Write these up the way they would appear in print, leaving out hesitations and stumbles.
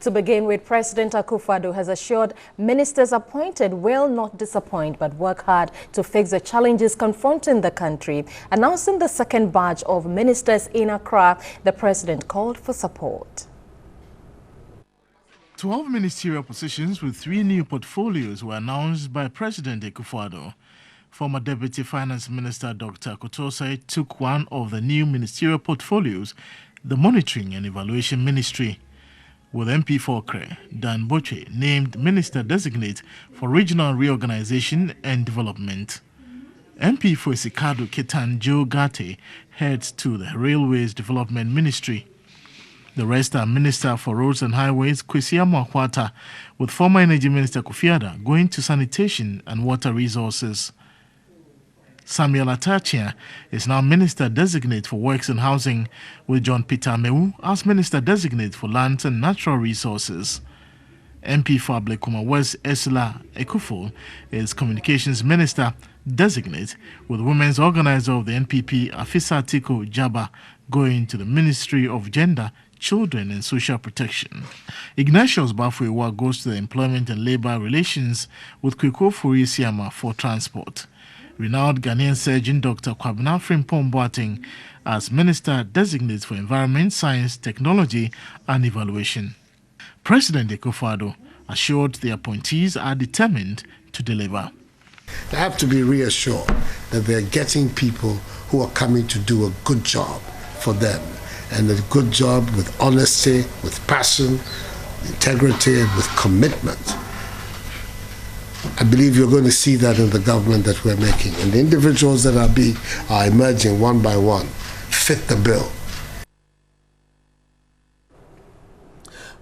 To begin with, President Akufo-Addo has assured ministers appointed will not disappoint but work hard to fix the challenges confronting the country. Announcing the second batch of ministers in Accra, the president called for support. 12 ministerial positions with 3 new portfolios were announced by President Akufo-Addo. Former Deputy Finance Minister Dr. Kotosai took one of the new ministerial portfolios, the Monitoring and Evaluation Ministry, with MP for Kre, Dan Boche, named Minister-Designate for Regional Reorganization and Development. MP for Sikado Ketan Joe Gate heads to the Railways Development Ministry. The rest are Minister for Roads and Highways Kwesi Amoakwata, with former Energy Minister Kofi Adda going to Sanitation and Water Resources. Samuel Atachia is now Minister-Designate for Works and Housing, with John Peter Amewu as Minister-Designate for Lands and Natural Resources. MP for Ablekuma West Esla Ekufo is Communications Minister-Designate, with Women's Organizer of the NPP Afisa Tiko Jaba going to the Ministry of Gender, Children and Social Protection. Ignatius Bafuewa goes to the Employment and Labour Relations, with Kweko Furisiama for Transport. Renowned Ghanaian surgeon Dr. Kwabena Frimpong Boateng as Minister-Designate for Environment, Science, Technology and Evaluation. President Akufo-Addo assured the appointees are determined to deliver. They have to be reassured that they're getting people who are coming to do a good job for them, and a good job with honesty, with passion, integrity, and with commitment. I believe you're going to see that in the government that we're making. And the individuals that are emerging one by one fit the bill.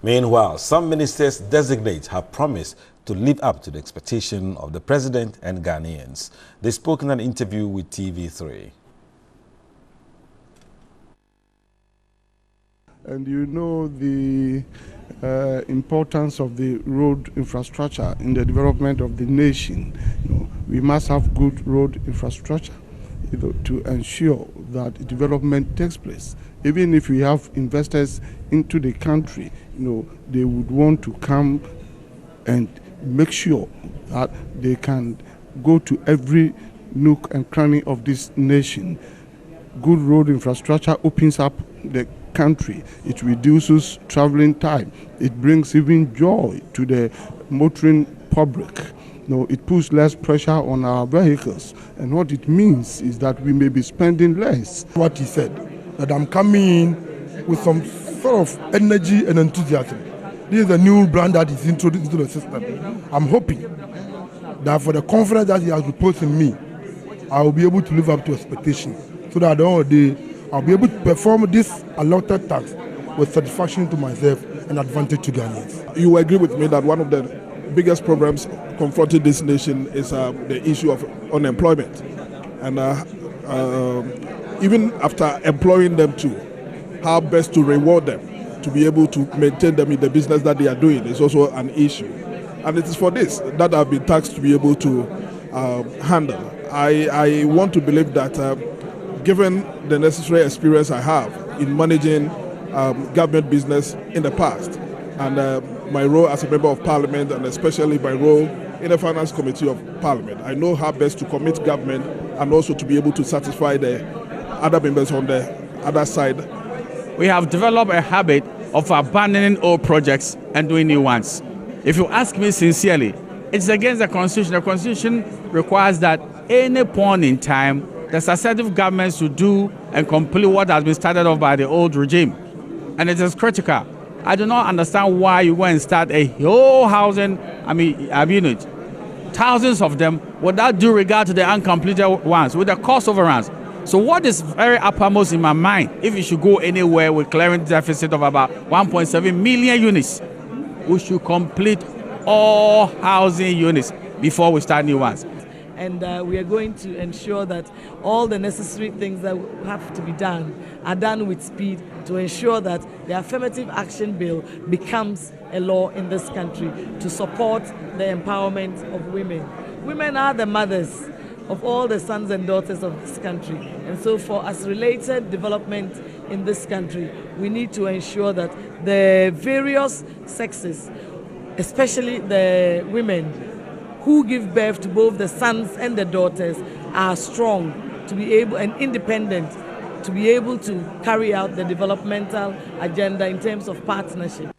Meanwhile, some ministers designate have promised to live up to the expectation of the president and Ghanaians. They spoke in an interview with TV3. And you know the importance of the road infrastructure in the development of the nation. We must have good road infrastructure, to ensure that development takes place. Even if we have investors into the country, they would want to come and make sure that they can go to every nook and cranny of this nation. Good road infrastructure opens up the country. It reduces traveling time. It brings even joy to the motoring public. It puts less pressure on our vehicles. And what it means is that we may be spending less. What he said, that I'm coming in with some sort of energy and enthusiasm. This is a new brand that is introduced into the system. I'm hoping that for the confidence that he has reposed in me, I will be able to live up to expectation, so that at the end of the day, I'll be able to perform this allotted task with satisfaction to myself and advantage to Ghanaians. You agree with me that one of the biggest problems confronting this nation is the issue of unemployment. And even after employing them too, how best to reward them, to be able to maintain them in the business that they are doing is also an issue. And it is for this that I've been tasked to be able to handle. I want to believe that given the necessary experience I have in managing government business in the past, and my role as a member of parliament, and especially my role in the finance committee of parliament, I know how best to commit government and also to be able to satisfy the other members on the other side. We have developed a habit of abandoning old projects and doing new ones. If you ask me sincerely, it's against the Constitution. The Constitution requires that any point in time, the successive governments should do and complete what has been started off by the old regime. And it is critical. I do not understand why you go and start a whole housing, unit, thousands of them, without due regard to the uncompleted ones, with the cost overruns. So what is very uppermost in my mind, if you should go anywhere with clearing deficit of about 1.7 million units, we should complete all housing units before we start new ones. And we are going to ensure that all the necessary things that have to be done are done with speed to ensure that the affirmative action bill becomes a law in this country to support the empowerment of women. Women are the mothers of all the sons and daughters of this country. And so for us related development in this country, we need to ensure that the various sexes, especially the women who give birth to both the sons and the daughters, are strong to be able and independent to be able to carry out the developmental agenda in terms of partnership.